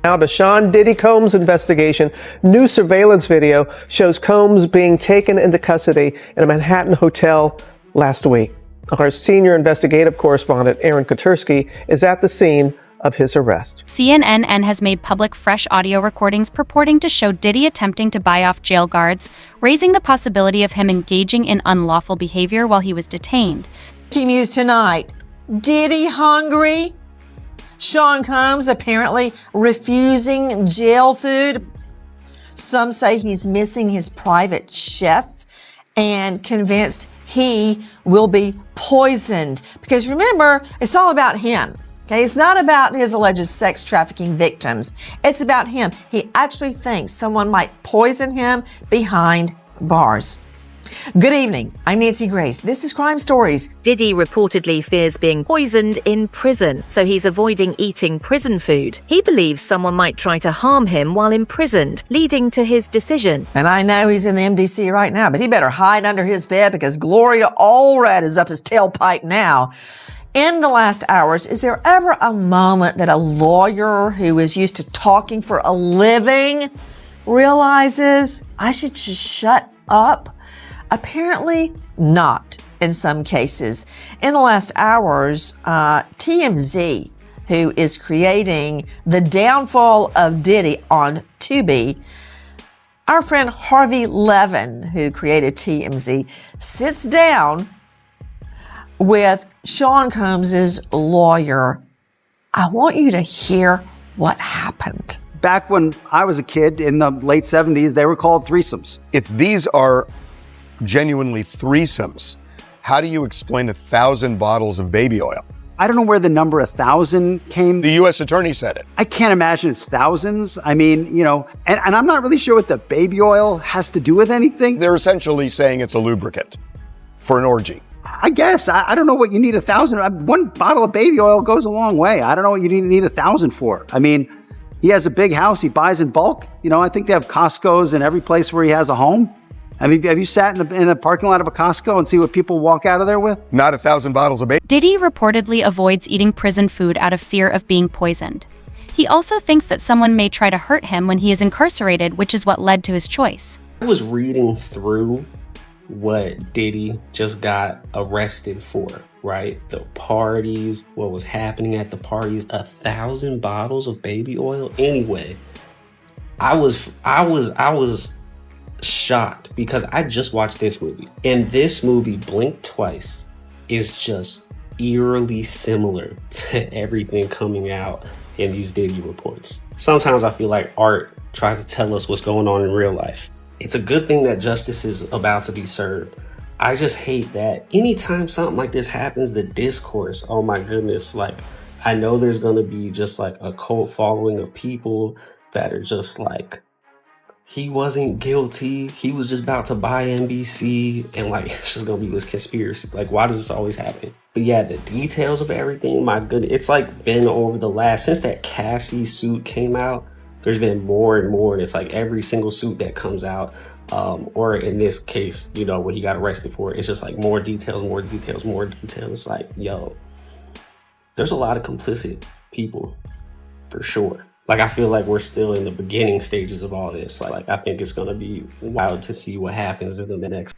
Now to Sean Diddy Combs' investigation. New surveillance video shows Combs being taken into custody in a Manhattan hotel last week. Our senior investigative correspondent, Aaron Kotursky, is at the scene of his arrest. CNN has made public fresh audio recordings purporting to show Diddy attempting to buy off jail guards, raising the possibility of him engaging in unlawful behavior while he was detained. Team news tonight. Diddy hungry? Sean Combs apparently refusing jail food. Some say he's missing his private chef and convinced he will be poisoned. Because remember, it's all about him. Okay, it's not about his alleged sex trafficking victims. It's about him. He actually thinks someone might poison him behind bars. Good evening. I'm Nancy Grace. This is Crime Stories. Diddy reportedly fears being poisoned in prison, so he's avoiding eating prison food. He believes someone might try to harm him while imprisoned, leading to his decision. And I know he's in the MDC right now, but he better hide under his bed because Gloria Allred is up his tailpipe now. In the last hours, is there ever a moment that a lawyer who is used to talking for a living realizes, I should just shut up? Apparently not in some cases. In the last hours, TMZ, who is creating the downfall of Diddy on Tubi, our friend Harvey Levin, who created TMZ, sits down with Sean Combs' lawyer. I want you to hear what happened. Back when I was a kid in the late 70s, they were called threesomes. If these are genuinely threesomes, how do you explain 1,000 bottles of baby oil? I don't know where the number 1,000 came. The U.S. attorney said it. I can't imagine it's thousands. I mean, you know, and I'm not really sure what the baby oil has to do with anything. They're essentially saying it's a lubricant for an orgy. I guess. I don't know what you need 1,000. One bottle of baby oil goes a long way. I don't know what you need 1,000 for. I mean, he has a big house. He buys in bulk. You know, I think they have Costco's in every place where he has a home. I mean, have you sat in a parking lot of a Costco and see what people walk out of there with? Not 1,000 bottles of baby. Diddy reportedly avoids eating prison food out of fear of being poisoned. He also thinks that someone may try to hurt him when he is incarcerated, which is what led to his choice. I was reading through what Diddy just got arrested for, right? The parties, what was happening at the parties, 1,000 bottles of baby oil. Anyway, I was shocked because I just watched this movie, and this movie, Blink Twice, is just eerily similar to everything coming out in these Diddy reports. Sometimes I feel like art tries to tell us what's going on in real life. It's a good thing that justice is about to be served. I just hate that anytime something like this happens, the discourse, oh my goodness, like, I know there's gonna be just like a cult following of people that are just like, he wasn't guilty, he was just about to buy NBC, and like, it's just gonna be this conspiracy. Like, why does this always happen? But yeah, the details of everything, my goodness, it's like been over the last, since that Cassie suit came out, there's been more and more, and it's like every single suit that comes out, or in this case, you know, what he got arrested for, it's just like more details, more details, more details. It's like, yo, there's a lot of complicit people, for sure. Like, I feel like we're still in the beginning stages of all this. Like I think it's going to be wild to see what happens in the next.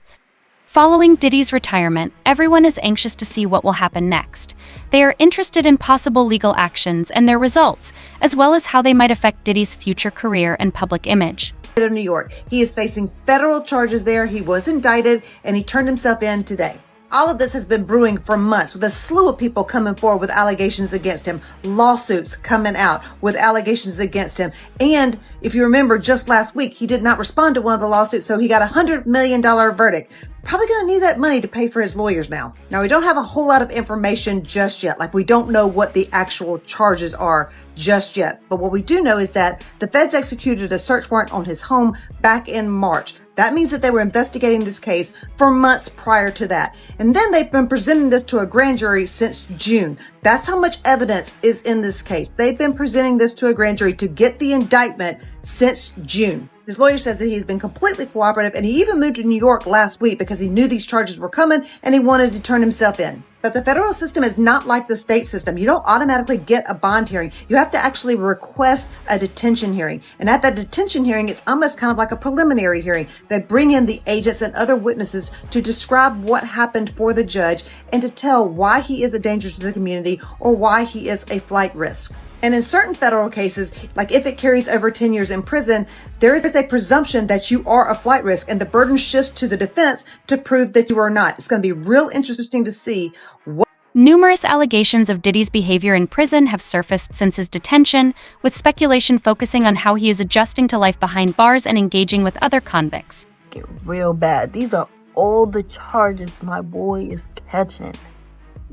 Following Diddy's retirement, everyone is anxious to see what will happen next. They are interested in possible legal actions and their results, as well as how they might affect Diddy's future career and public image. Of New York. He is facing federal charges there. He was indicted and he turned himself in today. All of this has been brewing for months, with a slew of people coming forward with allegations against him, lawsuits coming out with allegations against him. And if you remember, just last week, he did not respond to one of the lawsuits, so he got a $100 million verdict. Probably going to need that money to pay for his lawyers now. Now, we don't have a whole lot of information just yet. Like, we don't know what the actual charges are just yet. But what we do know is that the feds executed a search warrant on his home back in March. That means that they were investigating this case for months prior to that. And then they've been presenting this to a grand jury since June. That's how much evidence is in this case. They've been presenting this to a grand jury to get the indictment since June. His lawyer says that he's been completely cooperative, and he even moved to New York last week because he knew these charges were coming and he wanted to turn himself in. But the federal system is not like the state system. You don't automatically get a bond hearing. You have to actually request a detention hearing. And at that detention hearing, it's almost kind of like a preliminary hearing. They bring in the agents and other witnesses to describe what happened for the judge and to tell why he is a danger to the community or why he is a flight risk. And in certain federal cases, like if it carries over 10 years in prison, there is a presumption that you are a flight risk, and the burden shifts to the defense to prove that you are not. It's going to be real interesting to see what. Numerous allegations of Diddy's behavior in prison have surfaced since his detention, with speculation focusing on how he is adjusting to life behind bars and engaging with other convicts. Get real bad. These are all the charges my boy is catching.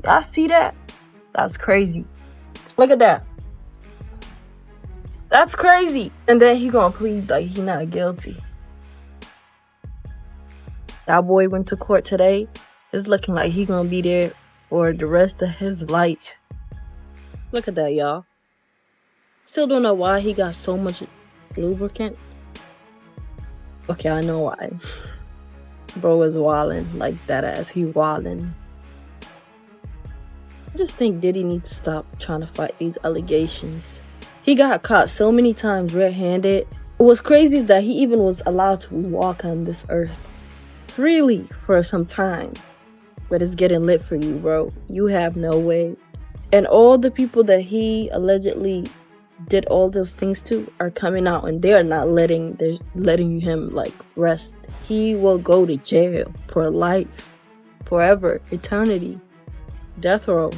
Y'all see that? That's crazy. Look at that. That's crazy. And then he gonna plead like he not guilty. That boy went to court today. It's looking like he gonna be there for the rest of his life. Look at that, y'all. Still don't know why he got so much lubricant. Okay, I know why. Bro is wildin', like that ass. He wildin'. I just think Diddy needs to stop trying to fight these allegations. He got caught so many times red-handed. What's crazy is that he even was allowed to walk on this earth freely for some time. But it's getting lit for you, bro. You have no way. And all the people that he allegedly did all those things to are coming out, and they're letting him like rest. He will go to jail for life, forever, eternity, death row.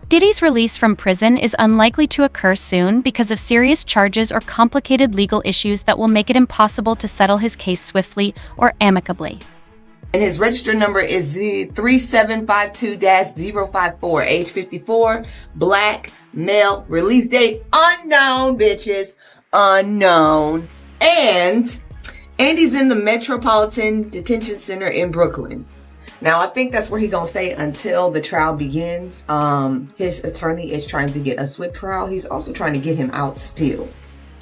Diddy's release from prison is unlikely to occur soon because of serious charges or complicated legal issues that will make it impossible to settle his case swiftly or amicably. And his registered number is 3752-054, age 54, black, male, release date unknown, bitches, unknown. And he's in the Metropolitan Detention Center in Brooklyn. Now, I think that's where he's going to stay until the trial begins. His attorney is trying to get a swift trial. He's also trying to get him out still.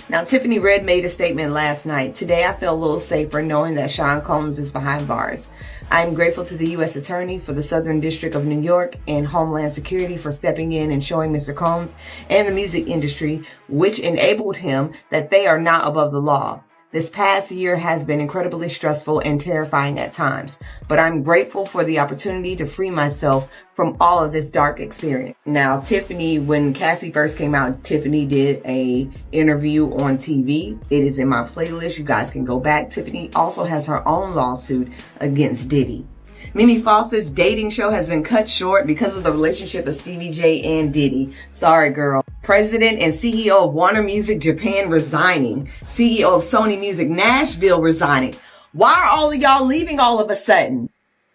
Now, Tiffany Red made a statement last night. Today, I feel a little safer knowing that Sean Combs is behind bars. I am grateful to the U.S. Attorney for the Southern District of New York and Homeland Security for stepping in and showing Mr. Combs and the music industry, which enabled him, that they are not above the law. This past year has been incredibly stressful and terrifying at times, but I'm grateful for the opportunity to free myself from all of this dark experience. Now, Tiffany, when Cassie first came out, Tiffany did a interview on TV. It is in my playlist. You guys can go back. Tiffany also has her own lawsuit against Diddy. Mimi Fawcett's dating show has been cut short because of the relationship of Stevie J and Diddy. Sorry, girl. President and CEO of Warner Music Japan resigning. CEO of Sony Music Nashville resigning. Why are all of y'all leaving all of a sudden?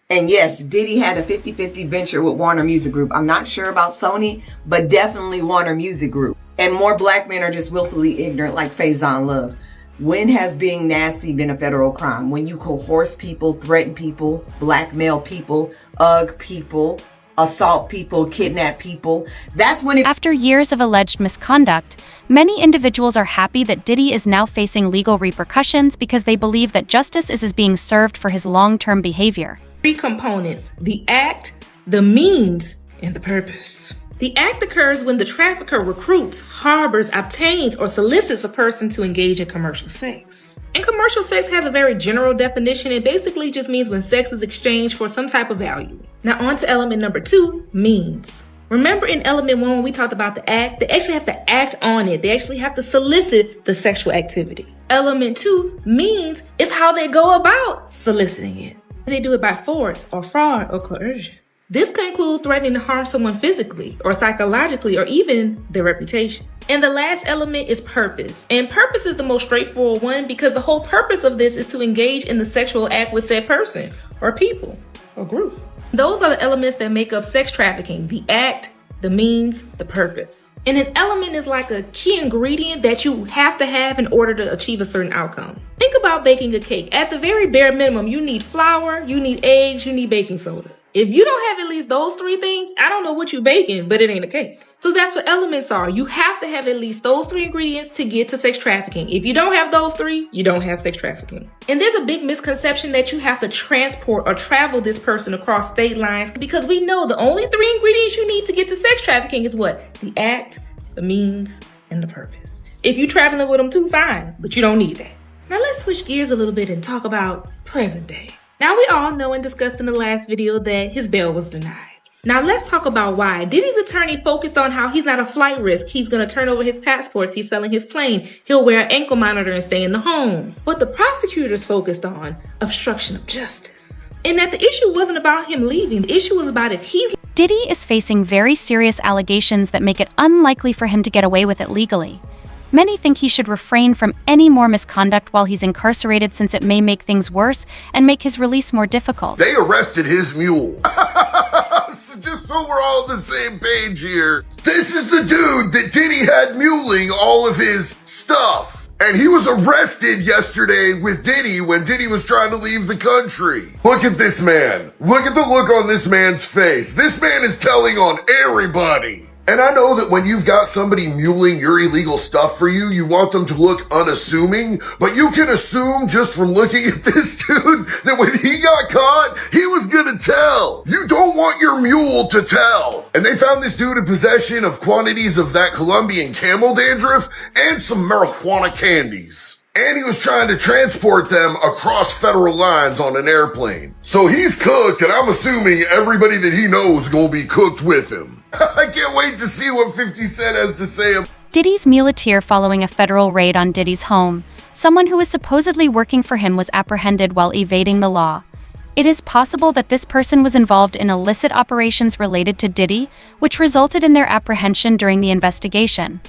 And yes, Diddy had a 50-50 venture with Warner Music Group. I'm not sure about Sony, but definitely Warner Music Group. And more black men are just willfully ignorant like Faison Love. When has being nasty been a federal crime? When you coerce people, threaten people, blackmail people, people, assault people, kidnap people, that's when it... After years of alleged misconduct, many individuals are happy that Diddy is now facing legal repercussions because they believe that justice is being served for his long-term behavior. 3 components: the act, the means, and the purpose. The act occurs when the trafficker recruits, harbors, obtains, or solicits a person to engage in commercial sex. And commercial sex has a very general definition. It basically just means when sex is exchanged for some type of value. Now on to element number 2, means. Remember in element 1 when we talked about the act, they actually have to act on it. They actually have to solicit the sexual activity. Element 2, means, is how they go about soliciting it. They do it by force or fraud or coercion. This can include threatening to harm someone physically or psychologically or even their reputation. And the last element is purpose. And purpose is the most straightforward one because the whole purpose of this is to engage in the sexual act with said person or people or group. Those are the elements that make up sex trafficking: the act, the means, the purpose. And an element is like a key ingredient that you have to have in order to achieve a certain outcome. Think about baking a cake. At the very bare minimum, you need flour, you need eggs, you need baking soda. If you don't have at least those 3 things, I don't know what you're baking, but it ain't a cake. So that's what elements are. You have to have at least those 3 ingredients to get to sex trafficking. If you don't have those 3, you don't have sex trafficking. And there's a big misconception that you have to transport or travel this person across state lines, because we know the only 3 ingredients you need to get to sex trafficking is what? The act, the means, and the purpose. If you're traveling with them too, fine, but you don't need that. Now let's switch gears a little bit and talk about present day. Now we all know and discussed in the last video that his bail was denied. Now let's talk about why. Diddy's attorney focused on how he's not a flight risk. He's going to turn over his passports. He's selling his plane. He'll wear an ankle monitor and stay in the home. But the prosecutors focused on obstruction of justice. And that the issue wasn't about him leaving. The issue was about if he's... Diddy is facing very serious allegations that make it unlikely for him to get away with it legally. Many think he should refrain from any more misconduct while he's incarcerated, since it may make things worse and make his release more difficult. They arrested his mule. So just so we're all on the same page here, this is the dude that Diddy had muling all of his stuff. And he was arrested yesterday with Diddy when Diddy was trying to leave the country. Look at this man. Look at the look on this man's face. This man is telling on everybody. And I know that when you've got somebody muling your illegal stuff for you, you want them to look unassuming, but you can assume just from looking at this dude that when he got caught, he was gonna tell. You don't want your mule to tell. And they found this dude in possession of quantities of that Colombian camel dandruff and some marijuana candies. And he was trying to transport them across federal lines on an airplane. So he's cooked, and I'm assuming everybody that he knows is gonna be cooked with him. I can't wait to see what 50 Cent has to say. Diddy's muleteer following a federal raid on Diddy's home. Someone who was supposedly working for him was apprehended while evading the law. It is possible that this person was involved in illicit operations related to Diddy, which resulted in their apprehension during the investigation.